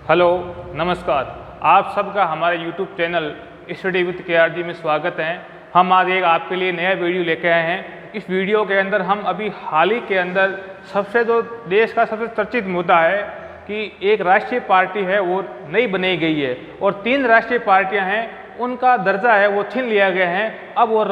Hello, नमस्कार। आप सबका हमारे YouTube channel study with KRG में स्वागत है। हम आज एक आपके लिए नया वीडियो लेके आए हैं। इस वीडियो के अंदर हम अभी हाल ही के अंदर सबसे जो देश का सबसे चर्चित मुद्दा है कि एक राष्ट्रीय पार्टी है वो नई बनाई गई है और 3 राष्ट्रीय पार्टियां हैं, उनका दर्जा है वो छीन लिया गया है। अब वो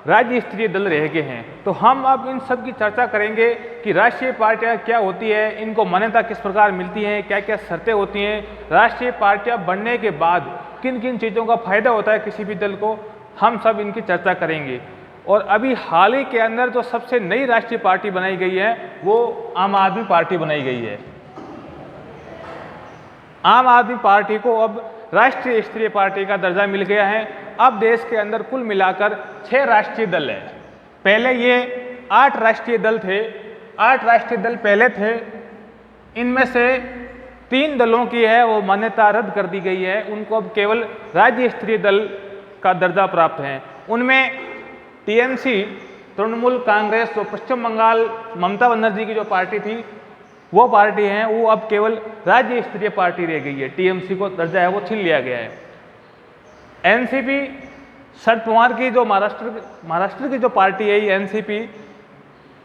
राज्य स्तरीय दल रह गए हैं। तो हम अब इन सब की चर्चा करेंगे कि राष्ट्रीय पार्टियां क्या होती है, इनको मान्यता किस प्रकार मिलती है, क्या क्या शर्तें होती हैं, राष्ट्रीय पार्टियां बनने के बाद किन किन चीज़ों का फायदा होता है किसी भी दल को, हम सब इनकी चर्चा करेंगे। और अभी हाल ही के अंदर जो सबसे नई राष्ट्रीय पार्टी बनाई गई है वो आम आदमी पार्टी बनाई गई है। आम आदमी पार्टी को अब राष्ट्रीय स्तरीय पार्टी का दर्जा मिल गया है। अब देश के अंदर कुल मिलाकर 6 राष्ट्रीय दल हैं। पहले ये 8 राष्ट्रीय दल थे। 8 राष्ट्रीय दल पहले थे। इनमें से 3 दलों की है वो मान्यता रद्द कर दी गई है, उनको अब केवल राज्य स्तरीय दल का दर्जा प्राप्त है। उनमें टीएमसी, तृणमूल कांग्रेस, जो पश्चिम बंगाल ममता बनर्जी की जो पार्टी थी वो पार्टी है, वो अब केवल राज्य स्तरीय पार्टी रह गई है। टीएमसी को दर्जा है वो छीन लिया गया है। एनसीपी, शरद पवार की जो महाराष्ट्र की जो पार्टी है, ये एनसीपी,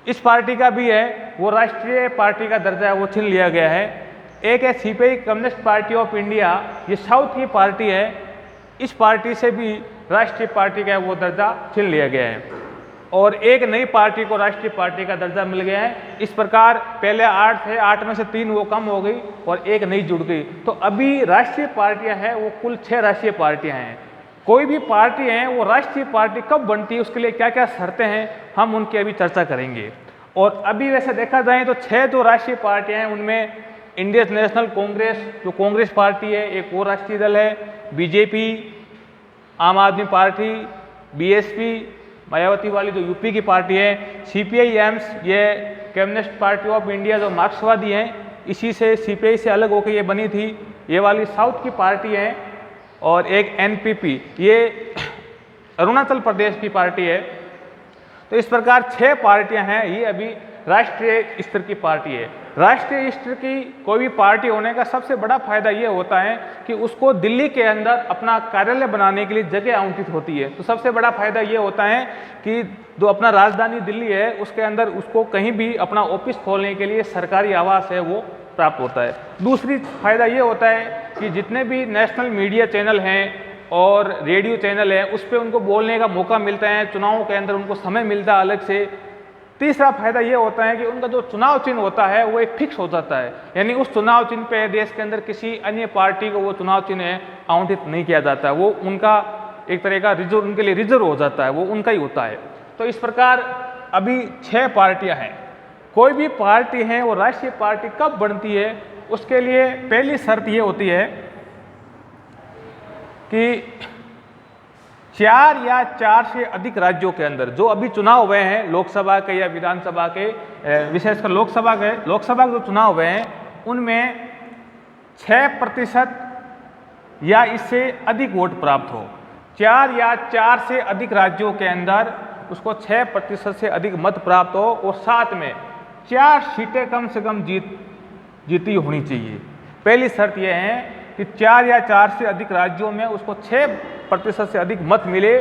इस पार्टी का भी है वो राष्ट्रीय पार्टी का दर्जा है वो छीन लिया गया है। एक है CPI, communist party of India, ये साउथ की पार्टी है, इस पार्टी से भी राष्ट्रीय पार्टी का वो दर्जा छीन लिया गया है। और एक नई पार्टी को राष्ट्रीय पार्टी का दर्जा मिल गया है। इस प्रकार पहले 8 थे, 8 में से 3 वो कम हो गई और एक नई जुड़ गई। तो अभी राष्ट्रीय पार्टियां हैं वो कुल 6 राष्ट्रीय पार्टियां हैं। कोई भी पार्टी है वो राष्ट्रीय पार्टी कब बनती है, उसके लिए क्या क्या शर्तें हैं, हम उनकी अभी चर्चा करेंगे। और अभी वैसे देखा जाए तो 6 जो राष्ट्रीय पार्टियां हैं उनमें इंडियन नेशनल कांग्रेस, जो कांग्रेस पार्टी है, एक और राष्ट्रीय दल है, बीजेपी, आम आदमी पार्टी, बीएसपी, मायावती वाली जो यूपी की पार्टी है, सीपीआई एम्स, ये कम्युनिस्ट पार्टी ऑफ इंडिया जो मार्क्सवादी हैं, इसी से सीपीआई से अलग होकर ये बनी थी, ये वाली साउथ की पार्टी है। और एक एनपीपी, ये अरुणाचल प्रदेश की पार्टी है। तो इस प्रकार 6 पार्टियां हैं, ये अभी राष्ट्रीय स्तर की पार्टी है। राष्ट्रीय स्तर की कोई भी पार्टी होने का सबसे बड़ा फायदा ये होता है कि उसको दिल्ली के अंदर अपना कार्यालय बनाने के लिए जगह आवंटित होती है। तो सबसे बड़ा फायदा ये होता है कि जो अपना राजधानी दिल्ली है उसके अंदर उसको कहीं भी अपना ऑफिस खोलने के लिए सरकारी आवास है वो प्राप्त होता है। दूसरी फायदा ये होता है कि जितने भी नेशनल मीडिया चैनल हैं और रेडियो चैनल हैं उस पर उनको बोलने का मौका मिलता है, चुनावों के अंदर उनको समय मिलता है अलग से। तीसरा फायदा ये होता है कि उनका जो चुनाव चिन्ह होता है वो एक फिक्स हो जाता है, यानी उस चुनाव चिन्ह पे देश के अंदर किसी अन्य पार्टी को वो चुनाव चिन्ह आवंटित नहीं किया जाता है, वो उनका एक तरह का रिजर्व, उनके लिए रिजर्व हो जाता है, वो उनका ही होता है। तो इस प्रकार अभी 6 पार्टियां हैं। कोई भी पार्टी है वो राष्ट्रीय पार्टी कब बनती है, उसके लिए पहली शर्त ये होती है कि 4 या 4 से अधिक राज्यों के अंदर जो अभी चुनाव हुए हैं, लोकसभा के या विधानसभा के, विशेषकर लोकसभा के जो चुनाव हुए हैं उनमें 6% या इससे अधिक वोट प्राप्त हो। 4 या 4 से अधिक राज्यों के अंदर उसको 6% से अधिक मत प्राप्त हो और साथ में 4 सीटें कम से कम जीती होनी चाहिए। पहली शर्त यह है कि 4 या 4 से अधिक राज्यों में उसको 6% से अधिक मत मिले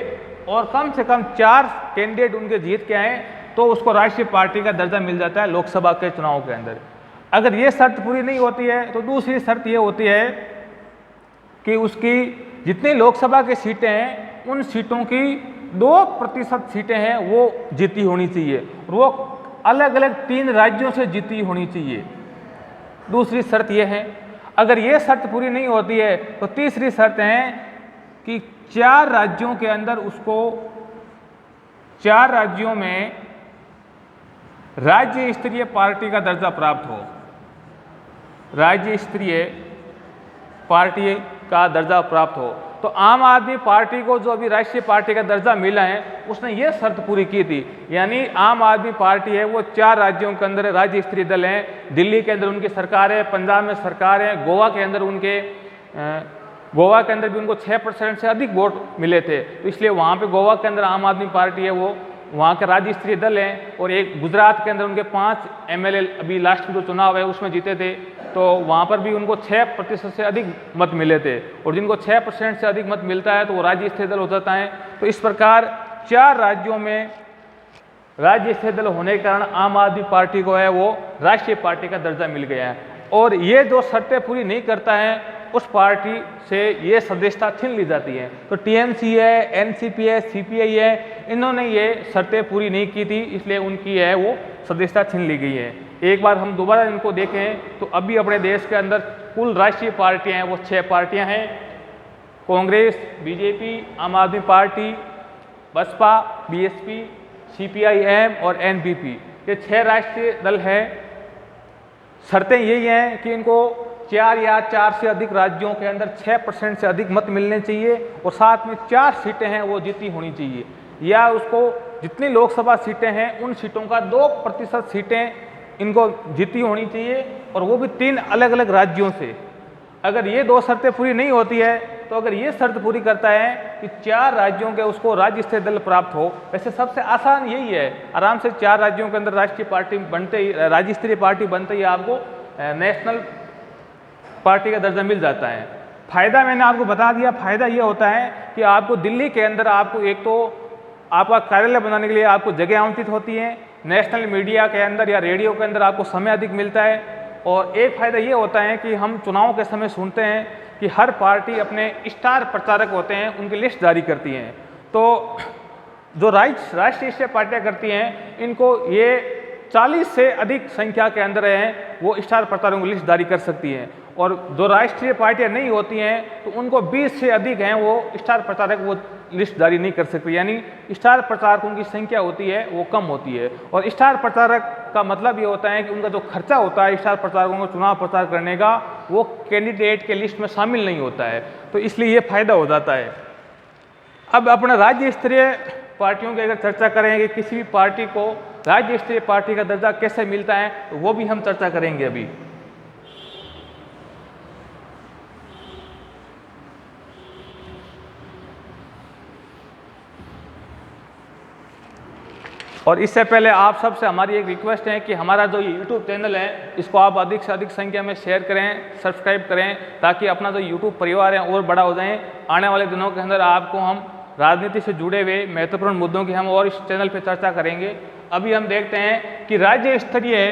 और कम से कम 4 कैंडिडेट उनके जीत के आए तो उसको राष्ट्रीय पार्टी का दर्जा मिल जाता है लोकसभा के चुनाव के अंदर। अगर ये शर्त पूरी नहीं होती है तो दूसरी शर्त ये होती है कि उसकी जितनी लोकसभा की सीटें हैं उन सीटों की 2% सीटें हैं वो जीती होनी चाहिए और वो अलग अलग 3 राज्यों से जीती होनी चाहिए। दूसरी शर्त यह है। अगर ये शर्त पूरी नहीं होती है तो तीसरी शर्त है कि 4 राज्यों के अंदर उसको 4 राज्यों में राज्य स्तरीय पार्टी का दर्जा प्राप्त हो। राज्य स्तरीय पार्टी का दर्जा प्राप्त हो। तो आम आदमी पार्टी को जो अभी राष्ट्रीय पार्टी का दर्जा मिला है उसने ये शर्त पूरी की थी, यानी आम आदमी पार्टी है वो 4 राज्यों के अंदर राज्य स्तरीय दल हैं। दिल्ली के अंदर उनकी सरकार है, पंजाब में सरकार है, गोवा के अंदर भी उनको 6% से अधिक वोट मिले थे, तो इसलिए वहाँ पे गोवा के अंदर आम आदमी पार्टी है वो वहाँ के राज्य स्तरीय दल हैं। और एक गुजरात के अंदर उनके 5 MLA अभी लास्ट में जो चुनाव है उसमें जीते थे, तो वहाँ पर भी उनको 6% से अधिक मत मिले थे, और जिनको 6% से अधिक मत मिलता है तो वो राज्य स्तरीय दल हो जाता है। तो इस प्रकार 4 राज्यों में राज्य स्तरीय दल होने के कारण आम आदमी पार्टी को है वो राष्ट्रीय पार्टी का दर्जा मिल गया है, और ये जो शर्तें पूरी नहीं करता है उस पार्टी से ये सदस्यता छीन ली जाती है। तो टीएमसी है, एनसीपी है, सीपीआई है, इन्होंने ये शर्तें पूरी नहीं की थी, इसलिए उनकी है वो सदस्यता छीन ली गई है। एक बार हम दोबारा इनको देखें तो अभी अपने देश के अंदर कुल राष्ट्रीय पार्टियां हैं वो 6 पार्टियां हैं, कांग्रेस, बीजेपी, आम आदमी पार्टी, बसपा, बीएसपी, सीपीआई-एम और एनपीपी, ये 6 राष्ट्रीय दल हैं। शर्तें यही हैं कि इनको 4 या 4 से अधिक राज्यों के अंदर 6% से अधिक मत मिलने चाहिए, और साथ में 4 सीटें हैं वो जीती होनी चाहिए, या उसको जितनी लोकसभा सीटें हैं उन सीटों का 2% सीटें इनको जीती होनी चाहिए, और वो भी 3 अलग अलग राज्यों से। अगर ये 2 शर्तें पूरी नहीं होती है तो अगर ये शर्त पूरी करता है कि 4 राज्यों के उसको राज्य स्तरीय दल प्राप्त हो, वैसे सबसे आसान यही है, आराम से 4 राज्यों के अंदर राष्ट्रीय पार्टी बनते ही, राज्य स्तरीय पार्टी बनते ही आपको नेशनल पार्टी का दर्जा मिल जाता है। फायदा मैंने आपको बता दिया, फायदा ये होता है कि आपको दिल्ली के अंदर आपको एक तो आपका कार्यालय बनाने के लिए आपको जगह आवंटित होती है, नेशनल मीडिया के अंदर या रेडियो के अंदर आपको समय अधिक मिलता है, और एक फ़ायदा ये होता है कि हम चुनाव के समय सुनते हैं कि हर पार्टी अपने स्टार प्रचारक होते हैं, उनकी लिस्ट जारी करती हैं। तो जो राष्ट्रीय स्तरीय पार्टियाँ करती हैं, इनको ये 40 से अधिक संख्या के अंदर हैं वो स्टार प्रचारकों की लिस्ट जारी कर सकती हैं, और जो राष्ट्रीय पार्टियां नहीं होती हैं तो उनको 20 से अधिक हैं वो स्टार प्रचारक वो लिस्ट जारी नहीं कर सकती, यानी स्टार प्रचारकों की संख्या होती है वो कम होती है। और स्टार प्रचारक का मतलब ये होता है कि उनका जो खर्चा होता है स्टार प्रचारकों को चुनाव प्रचार करने का, वो कैंडिडेट के लिस्ट में शामिल नहीं होता है, तो इसलिए ये फायदा हो जाता है। अब अपना राज्य स्तरीय पार्टियों की अगर चर्चा करें कि किसी भी पार्टी को राज्य स्तरीय पार्टी का दर्जा कैसे मिलता है, तो वो भी हम चर्चा करेंगे अभी। और इससे पहले आप सबसे हमारी एक रिक्वेस्ट है कि हमारा जो यूट्यूब चैनल है इसको आप अधिक से अधिक संख्या में शेयर करें, सब्सक्राइब करें, ताकि अपना जो यूट्यूब परिवार है और बड़ा हो जाए। आने वाले दिनों के अंदर आपको हम राजनीति से जुड़े हुए महत्वपूर्ण मुद्दों की हम और इस चैनल पर चर्चा करेंगे। अभी हम देखते हैं कि राज्य स्तरीय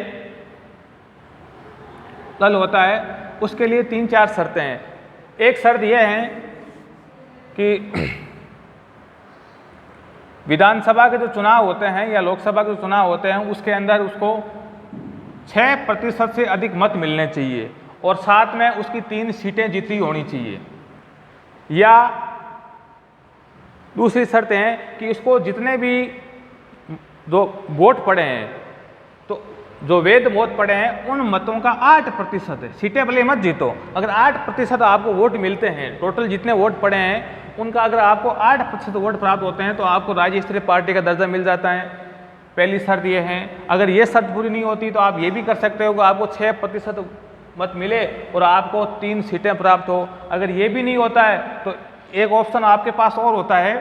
दल होता है उसके लिए 3-4 शर्तें हैं। एक शर्त यह है कि विधानसभा के जो चुनाव होते हैं या लोकसभा के जो चुनाव होते हैं उसके अंदर उसको 6% से अधिक मत मिलने चाहिए, और साथ में उसकी 3 सीटें जीती होनी चाहिए। या दूसरी शर्त है कि इसको जितने भी जो वोट पड़े हैं, तो जो वैध वोट पड़े हैं उन मतों का 8% है, सीटें भले मत जीतो, अगर 8% आपको वोट मिलते हैं, टोटल जितने वोट पड़े हैं उनका अगर आपको 8% वोट प्राप्त होते हैं तो आपको राज्य स्तरीय पार्टी का दर्जा मिल जाता है। पहली शर्त ये है। अगर ये शर्त पूरी नहीं होती तो आप ये भी कर सकते हो कि आपको 6% मत मिले और आपको 3 सीटें प्राप्त हो। अगर ये भी नहीं होता है तो एक ऑप्शन आपके पास और होता है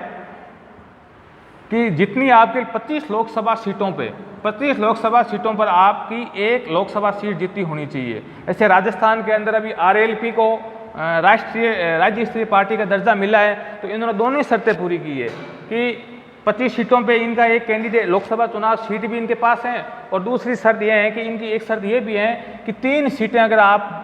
कि जितनी आपके 25 लोकसभा सीटों पे 25 लोकसभा सीटों पर आपकी एक लोकसभा सीट जीती होनी चाहिए। ऐसे राजस्थान के अंदर अभी आरएलपी को राज्य स्तरीय पार्टी का दर्जा मिला है, तो इन्होंने दोनों ही शर्तें पूरी की है कि 25 सीटों पे इनका एक कैंडिडेट लोकसभा चुनाव सीट भी इनके पास है, और दूसरी शर्त यह है कि इनकी एक शर्त यह भी है कि 3 सीटें अगर आप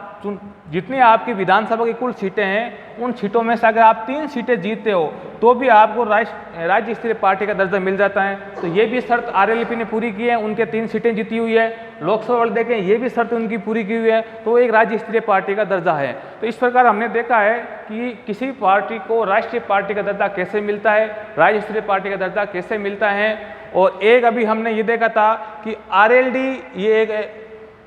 जितनी आपकी विधानसभा की कुल सीटें हैं उन सीटों में से अगर आप 3 सीटें जीतते हो तो भी आपको राज्य स्तरीय पार्टी का दर्जा मिल जाता है। तो ये भी शर्त आरएलपी ने पूरी की है, उनके 3 सीटें जीती हुई है। लोकसभा वाले देखें ये भी शर्त उनकी पूरी की हुई है, तो एक राज्य स्तरीय पार्टी का दर्जा है। तो इस प्रकार हमने देखा है कि किसी पार्टी को राष्ट्रीय पार्टी का दर्जा कैसे मिलता है, राज्य स्तरीय पार्टी का दर्जा कैसे मिलता है। और एक अभी हमने ये देखा था कि आरएलडी ये एक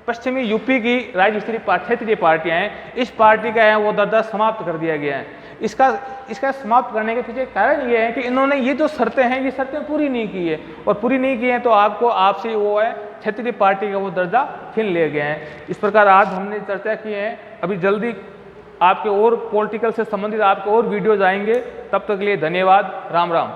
पश्चिमी यूपी की राज्य स्तरीय क्षेत्रीय पार्टियां हैं, इस पार्टी का है वो दर्जा समाप्त कर दिया गया है। इसका समाप्त करने के पीछे कारण ये है कि इन्होंने ये जो शर्तें हैं ये शर्तें पूरी नहीं की है, और पूरी नहीं की है तो आपसे वो है क्षेत्रीय पार्टी का वो दर्जा छीन लिया गया है। इस प्रकार आज हमने चर्चा की है। अभी जल्दी आपके और पॉलिटिकल से संबंधित आपके और वीडियोज आएंगे, तब तक के लिए धन्यवाद। राम राम।